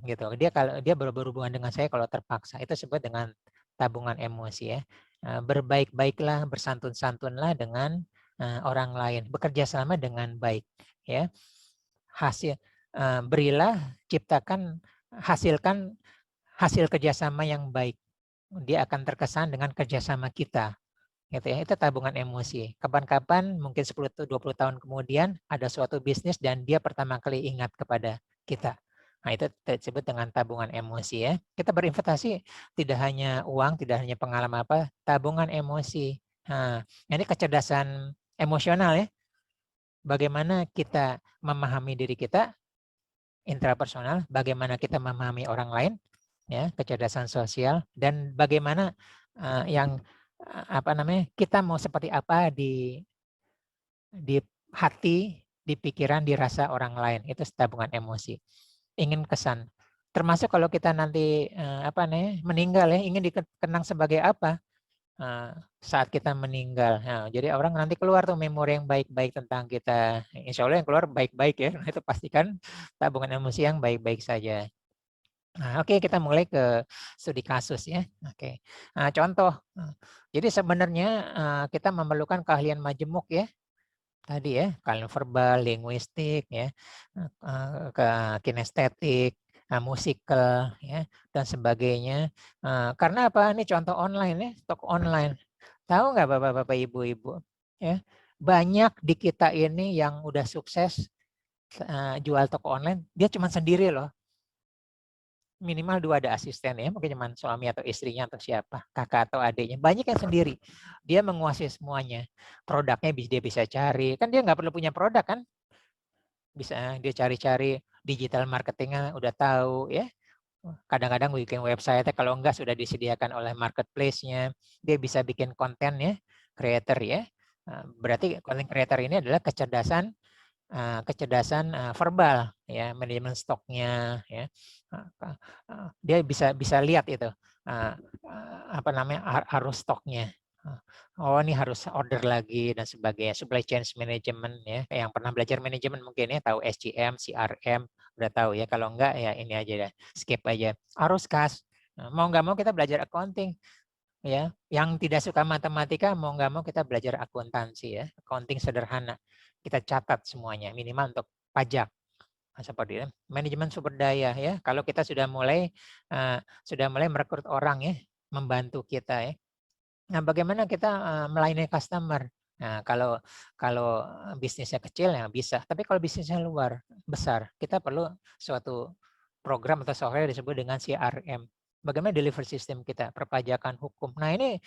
Gitu. Kalau dia berhubungan dengan saya kalau terpaksa, itu disebut dengan tabungan emosi ya. Berbaik-baiklah, bersantun-santunlah dengan orang lain, bekerja sama dengan baik ya. Berilah, ciptakan, hasilkan hasil kerjasama yang baik. Dia akan terkesan dengan kerjasama kita. Gitu ya, itu tabungan emosi. Kapan-kapan mungkin 10-20 tahun kemudian ada suatu bisnis dan dia pertama kali ingat kepada kita. Nah, itu disebut dengan tabungan emosi ya. Kita berinvestasi tidak hanya uang, tidak hanya pengalaman apa, tabungan emosi. Nah, ini kecerdasan emosional ya. Bagaimana kita memahami diri kita intrapersonal, bagaimana kita memahami orang lain ya, kecerdasan sosial, dan bagaimana yang kita mau seperti apa di hati, di pikiran, dirasa orang lain. Itu tabungan emosi. Ingin kesan. Termasuk kalau kita nanti meninggal ya, ingin dikenang sebagai apa saat kita meninggal. Nah, jadi orang nanti keluar tuh memori yang baik-baik tentang kita. Insya Allah yang keluar baik-baik ya. Nah, itu pastikan tabungan emosi yang baik-baik saja. Nah, oke, kita mulai ke studi kasus ya. Oke. Nah, contoh. Jadi sebenarnya kita memerlukan keahlian majemuk ya. Tadi ya, keahlian verbal, linguistik ya, ke kinestetik, musikal ya, dan sebagainya. Karena apa? Ini contoh online ya, toko online. Tahu nggak Bapak-bapak, Ibu-ibu? Ya, banyak di kita ini yang udah sukses jual toko online, dia cuma sendiri loh. Minimal 2 ada asisten ya, mungkin cuma suami atau istrinya atau siapa, kakak atau adiknya. Banyak yang sendiri. Dia menguasai semuanya. Produknya dia bisa cari. Kan dia nggak perlu punya produk kan? Bisa dia cari-cari digital marketingnya udah tahu ya. kadang-kadang bikin website, kalau enggak sudah disediakan oleh marketplace-nya, dia bisa bikin konten ya, creator ya. Berarti content creator ini adalah kecerdasan verbal ya, manajemen stoknya ya. Dia bisa lihat itu apa namanya arus stoknya. Oh ini harus order lagi dan sebagainya. Supply chain management ya, yang pernah belajar manajemen mungkin ya tahu SCM, CRM, udah tahu ya. Kalau enggak ya ini aja deh, skip aja. Arus kas. Mau nggak mau kita belajar accounting ya. Yang tidak suka matematika mau nggak mau kita belajar akuntansi ya, accounting sederhana. Kita catat semuanya minimal untuk pajak. Seperti itu. Manajemen sumber daya ya. Kalau kita sudah mulai merekrut orang ya, membantu kita ya. Nah, bagaimana kita melayani customer? Nah, kalau bisnisnya kecil ya bisa, tapi kalau bisnisnya besar, kita perlu suatu program atau software disebut dengan CRM. Bagaimana deliver system kita, perpajakan, hukum. Nah, ini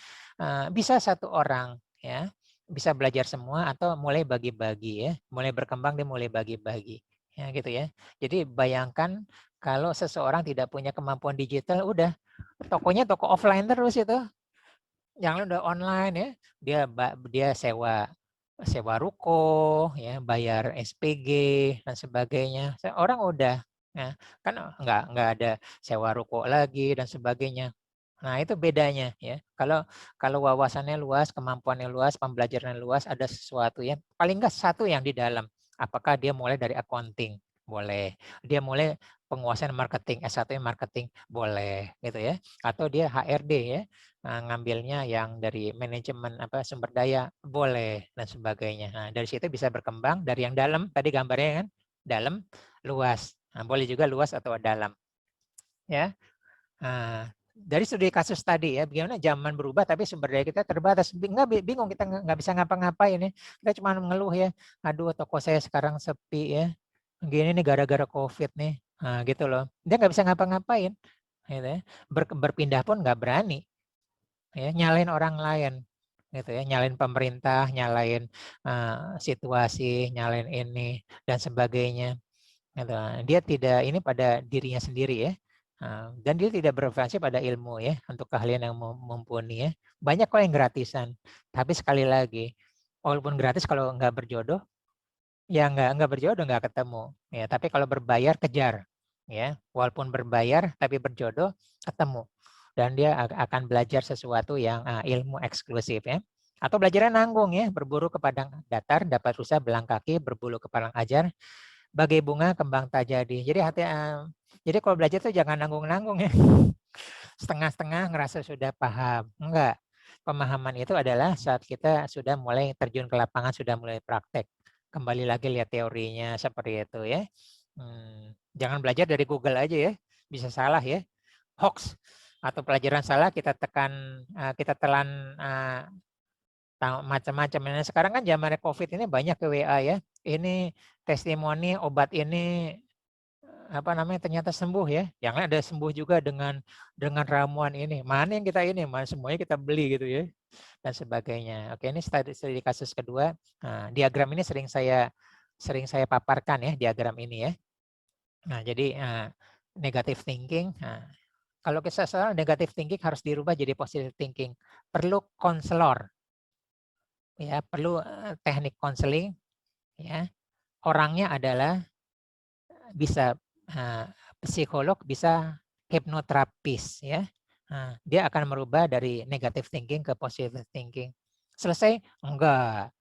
bisa satu orang ya, bisa belajar semua atau mulai bagi-bagi ya, mulai berkembang dia mulai bagi-bagi. Ya gitu ya. Jadi bayangkan kalau seseorang tidak punya kemampuan digital, udah tokonya toko offline terus itu. Yang udah online ya, dia sewa ruko ya, bayar SPG dan sebagainya. Orang udah ya, kan nggak ada sewa ruko lagi dan sebagainya. Nah, itu bedanya ya. Kalau wawasannya luas, kemampuannya luas, pembelajarannya luas, ada sesuatu ya. Paling nggak satu yang di dalam. Apakah dia mulai dari accounting? Boleh. Dia mulai penguasaan marketing, S1 marketing, boleh gitu ya. Atau dia HRD ya, ngambilnya yang dari manajemen sumber daya, boleh dan sebagainya. Nah, dari situ bisa berkembang dari yang dalam, tadi gambarnya kan, dalam, luas. Nah, boleh juga luas atau dalam. Ya. Nah, dari studi kasus tadi ya, bagaimana zaman berubah tapi sumber daya kita terbatas. Bingung kita nggak bisa ngapa-ngapain ya. Kita cuma ngeluh ya, aduh toko saya sekarang sepi ya. Gini nih gara-gara COVID nih. Nah, gitu loh. Dia nggak bisa ngapa-ngapain. Gitu ya. Berpindah pun nggak berani. Ya, nyalain orang lain. Gitu ya, nyalain pemerintah, nyalain situasi, nyalain ini dan sebagainya. Gitu. Dia tidak ini pada dirinya sendiri ya. Dan dia tidak berorientasi pada ilmu ya, untuk keahlian yang mumpuni ya. Banyak kok yang gratisan. Tapi sekali lagi, walaupun gratis kalau nggak berjodoh, ya nggak berjodoh, nggak ketemu. Ya, tapi kalau berbayar kejar. Ya, walaupun berbayar tapi berjodoh ketemu. Dan dia akan belajar sesuatu yang ilmu eksklusif ya. Atau belajarnya nanggung ya, berburu ke padang datar, dapat rusa belang kaki, berbulu ke palang ajar, bagai bunga kembang tak jadi. Jadi kalau belajar tuh jangan nanggung-nanggung ya. Setengah-setengah ngerasa sudah paham. Enggak. Pemahaman itu adalah saat kita sudah mulai terjun ke lapangan, sudah mulai praktek. Kembali lagi lihat teorinya seperti itu ya. Jangan belajar dari Google aja ya. Bisa salah ya. Hoax atau pelajaran salah kita telan macam-macam. Sekarang kan zamannya COVID ini banyak ke WA ya. Ini testimoni obat ini ternyata sembuh ya. Yang lain ada sembuh juga dengan ramuan ini. Mana yang kita ini? Mana semuanya kita beli gitu ya. Dan sebagainya. Oke, ini studi kasus kedua. Nah, diagram ini sering saya paparkan ya, diagram ini ya. Nah, jadi negative thinking. Nah, kalau seseorang negative thinking harus dirubah jadi positive thinking. Perlu konselor. Ya, perlu teknik konseling ya. Orangnya adalah bisa psikolog, bisa hipnoterapis ya. Nah, dia akan merubah dari negative thinking ke positive thinking. Selesai? Enggak.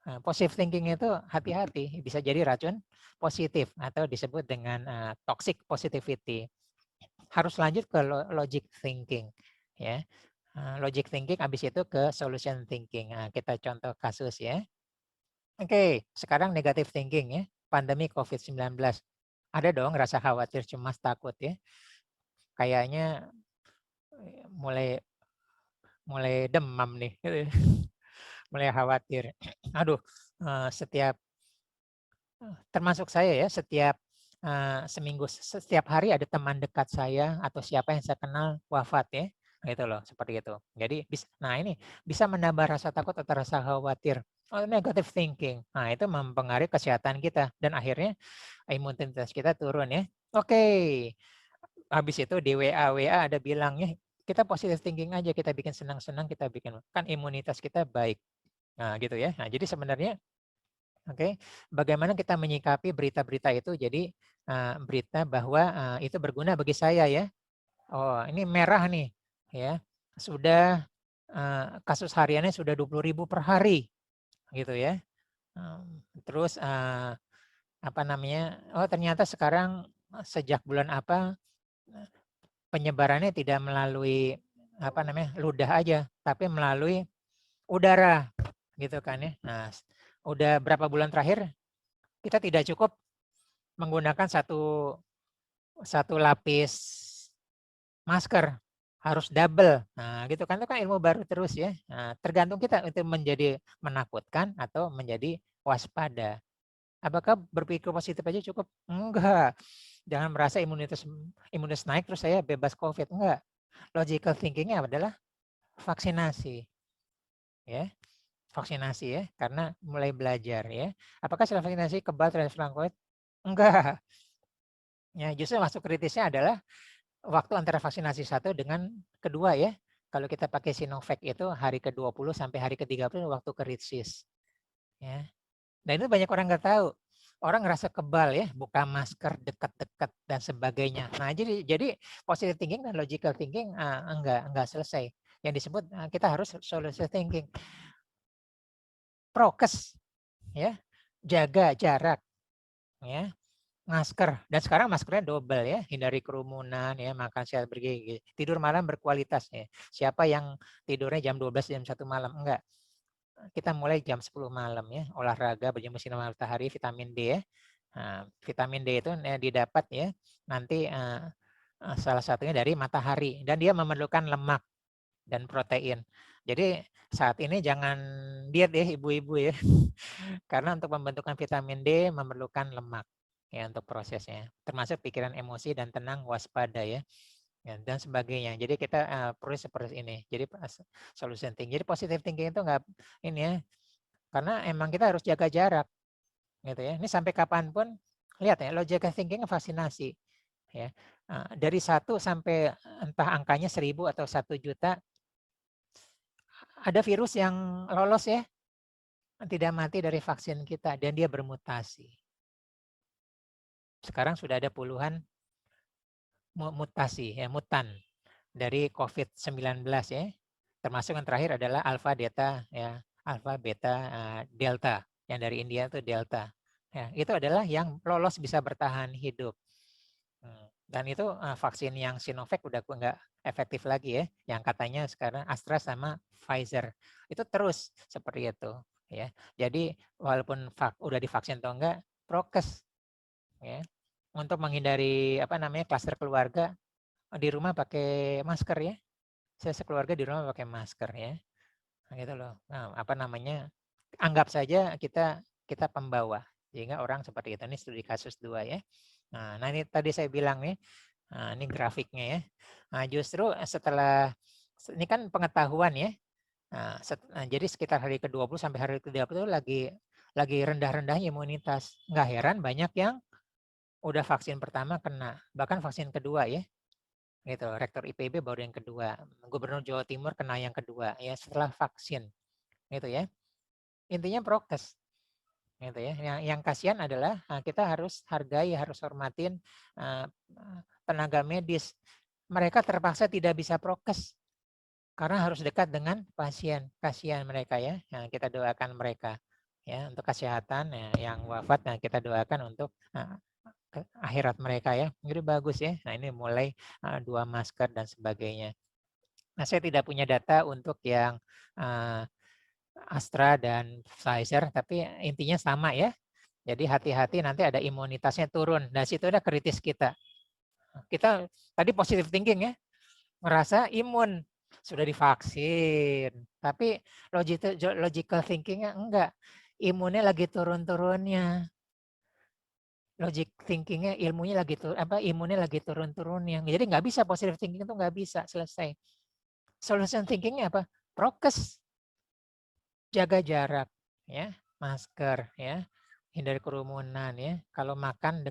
Nah, positive thinking itu hati-hati, bisa jadi racun positif atau disebut dengan toxic positivity. Harus lanjut ke logic thinking ya. Logic thinking habis itu ke solution thinking. Nah, kita contoh kasus ya. Oke, sekarang negative thinking ya. Pandemi COVID-19. Ada dong rasa khawatir, cemas, takut ya. Kayaknya mulai demam nih. Mulai khawatir. Aduh, termasuk saya ya, setiap seminggu, setiap hari ada teman dekat saya atau siapa yang saya kenal wafat ya. Gitu loh, seperti itu. Jadi, nah ini bisa menambah rasa takut atau rasa khawatir. Negative thinking. Nah, itu mempengaruhi kesehatan kita dan akhirnya imunitas kita turun ya. Oke. habis itu di WA ada bilangnya, kita positive thinking aja, kita bikin senang-senang, kita bikin, kan imunitas kita baik. Nah gitu ya. Nah jadi sebenarnya, oke, bagaimana kita menyikapi berita-berita itu, jadi berita bahwa itu berguna bagi saya ya. Oh ini merah nih ya, sudah kasus hariannya sudah 20.000 per hari gitu ya. Terus apa namanya, oh ternyata sekarang sejak bulan apa penyebarannya tidak melalui apa namanya ludah aja, tapi melalui udara gitu kan ya. Nah, udah berapa bulan terakhir kita tidak cukup menggunakan satu lapis masker, harus double. Nah, gitu kan, itu kan ilmu baru terus ya. Nah, tergantung kita itu menjadi menakutkan atau menjadi waspada. Apakah berpikir positif aja cukup? Enggak. Jangan merasa imunitas naik terus saya bebas COVID. Enggak. Logical thinking-nya adalah vaksinasi. Ya. Vaksinasi ya, karena mulai belajar ya. Apakah setelah vaksinasi kebal terhadap serangan COVID? Enggak. Ya, justru masuk kritisnya adalah waktu antara vaksinasi satu dengan kedua ya. Kalau kita pakai Sinovac itu hari ke-20 sampai hari ke-30 waktu kritis. Ya. Dan itu banyak orang nggak tahu. Orang ngerasa kebal ya, buka masker dekat-dekat dan sebagainya. Nah, jadi positive thinking dan logical thinking enggak selesai. Yang disebut kita harus solution thinking. Prokes ya, jaga jarak ya, masker, dan sekarang maskernya double ya, hindari kerumunan ya, makan sehat bergizi, tidur malam berkualitas ya. Siapa yang tidurnya jam 12 jam 1 malam? Enggak. Kita mulai jam 10 malam ya, olahraga, berjemur sinar matahari, vitamin D ya. Nah, vitamin D itu didapat ya nanti salah satunya dari matahari, dan dia memerlukan lemak dan protein. Jadi saat ini jangan diet ya ibu-ibu ya. Karena untuk pembentukan vitamin D memerlukan lemak ya untuk prosesnya. Termasuk pikiran, emosi dan tenang, waspada ya. Ya, dan sebagainya. Jadi kita perlu seperti ini. Jadi solution thinking. Jadi positive thinking itu enggak ini ya. Karena emang kita harus jaga jarak gitu ya. Ini sampai kapanpun lihat ya, logical thinking vaksinasi ya. Dari 1 sampai entah angkanya 1000 atau 1 juta, ada virus yang lolos ya, tidak mati dari vaksin kita dan dia bermutasi. Sekarang sudah ada puluhan mutasi ya, mutan dari COVID-19 ya. Termasuk yang terakhir adalah alpha, delta ya, alpha, beta, delta. Yang dari India itu delta. Ya, itu adalah yang lolos bisa bertahan hidup. Dan itu vaksin yang Sinovac udah nggak efektif lagi ya. Yang katanya sekarang Astra sama Pfizer. Itu terus seperti itu ya. Jadi walaupun udah divaksin atau enggak, prokes ya. Untuk menghindari apa namanya klaster keluarga, di rumah pakai masker ya. Saya sekeluarga di rumah pakai masker ya. Nah, gitu loh. Nah, apa namanya? Anggap saja kita pembawa. Sehingga orang seperti itu. Ini studi kasus 2 ya. Nah, ini tadi saya bilang nih, ini grafiknya ya. Nah, justru setelah ini kan pengetahuan ya. Jadi sekitar hari ke-20 sampai hari ke-30 lagi rendah-rendahnya imunitas. Nggak heran banyak yang udah vaksin pertama kena, bahkan vaksin kedua ya. Gitu, rektor IPB baru yang kedua, gubernur Jawa Timur kena yang kedua ya setelah vaksin. Gitu ya. Intinya prokes. Gitu ya. Yang kasihan adalah kita harus hargai, harus hormatin tenaga medis. Mereka terpaksa tidak bisa prokes karena harus dekat dengan pasien. Kasihan mereka ya. Nah, kita doakan mereka ya untuk kesehatan ya, yang wafat. Nah, kita doakan untuk akhirat mereka ya. Jadi bagus ya. Nah, ini mulai 2 masker dan sebagainya. Nah, saya tidak punya data untuk yang Astra dan Pfizer, tapi intinya sama ya. Jadi hati-hati nanti ada imunitasnya turun. Nah, situ ada kritis kita. Kita tadi positive thinking ya, merasa imun, sudah divaksin. Tapi logical thinkingnya enggak. Imunnya lagi turun-turunnya. Logic thinkingnya ilmunya lagi imunnya lagi turun-turunnya. Jadi nggak bisa positive thinking itu nggak bisa selesai. Solution thinkingnya apa? Prokes, jaga jarak, ya, masker, ya, hindari kerumunan, ya. Kalau makan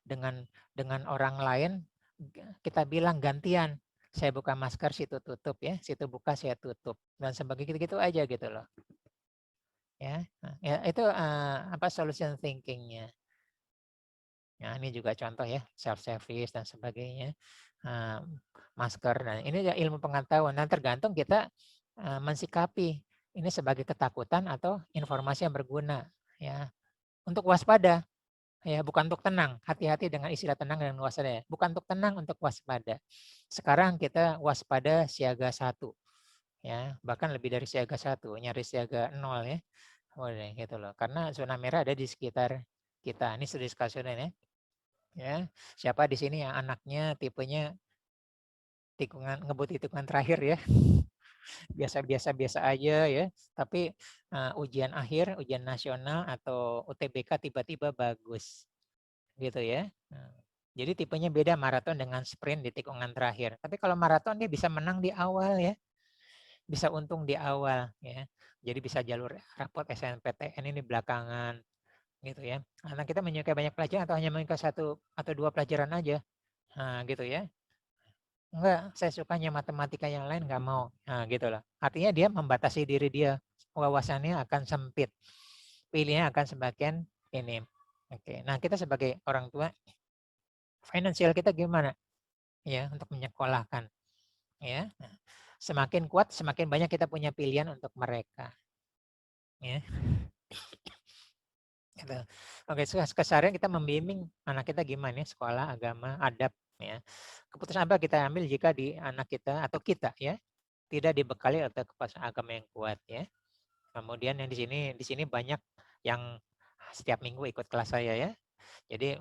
dengan orang lain kita bilang gantian, saya buka masker, situ tutup ya, situ buka, saya tutup, dan sebagainya gitu-gitu aja gitu loh. Ya, ya itu apa solution thinking-nya. Nah, ini juga contoh ya, self service dan sebagainya. Masker, nah ini ya ilmu pengetahuan. Nah, tergantung kita mensikapi ini sebagai ketakutan atau informasi yang berguna ya. Untuk waspada ya, bukan untuk tenang. Hati-hati dengan istilah tenang dan waspada ya. Bukan untuk tenang, untuk waspada. Sekarang kita waspada siaga 1 ya, bahkan lebih dari siaga 1, nyaris siaga 0 ya. Boleh gitu loh. Karena zona merah ada di sekitar kita. Ini studi kasusnya ya. Ya, siapa di sini yang anaknya tipenya ngebut tikungan terakhir ya, biasa-biasa aja ya, tapi ujian akhir, ujian nasional atau UTBK tiba-tiba bagus, gitu ya. Jadi tipenya beda maraton dengan sprint di tikungan terakhir. Tapi kalau maraton dia bisa menang di awal ya, bisa untung di awal ya. Jadi bisa jalur rapot SNPTN ini belakangan gitu ya. Anak kita menyukai banyak pelajaran atau hanya menyukai 1 atau 2 pelajaran aja. Nah, gitu ya. Enggak, saya sukanya matematika yang lain nggak mau. Nah, gitu loh. Artinya dia membatasi diri dia. Wawasannya akan sempit. Pilihnya akan semakin ini. Oke. Nah, kita sebagai orang tua, finansial kita gimana? Ya, untuk menyekolahkan. Ya. Nah, semakin kuat, semakin banyak kita punya pilihan untuk mereka. Ya. Gitu. Oke, keseharian kita membimbing anak kita gimana ya, sekolah, agama, adab. Ya. Keputusan apa kita ambil jika di anak kita atau kita ya tidak dibekali oleh kepastian agama yang kuat ya. Kemudian yang di sini banyak yang setiap minggu ikut kelas saya ya. Jadi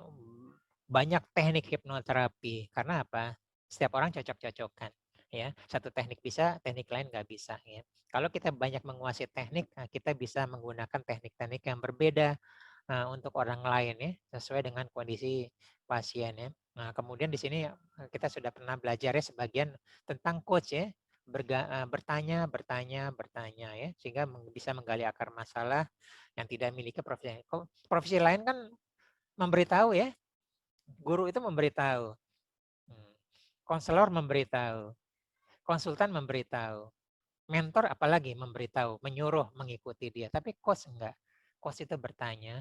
banyak teknik hipnoterapi. Karena apa? Setiap orang cocok-cocokan ya. Satu teknik bisa, teknik lain nggak bisa ya. Kalau kita banyak menguasai teknik, kita bisa menggunakan teknik-teknik yang berbeda untuk orang lain ya, sesuai dengan kondisi pasien ya. Nah, kemudian di sini kita sudah pernah belajar ya sebagian tentang coach ya, bertanya ya, sehingga bisa menggali akar masalah yang tidak memiliki profesi. Profesi lain kan memberitahu ya, guru itu memberitahu, konselor memberitahu, konsultan memberitahu, mentor apalagi memberitahu, menyuruh mengikuti dia. Tapi coach enggak. Coach itu bertanya,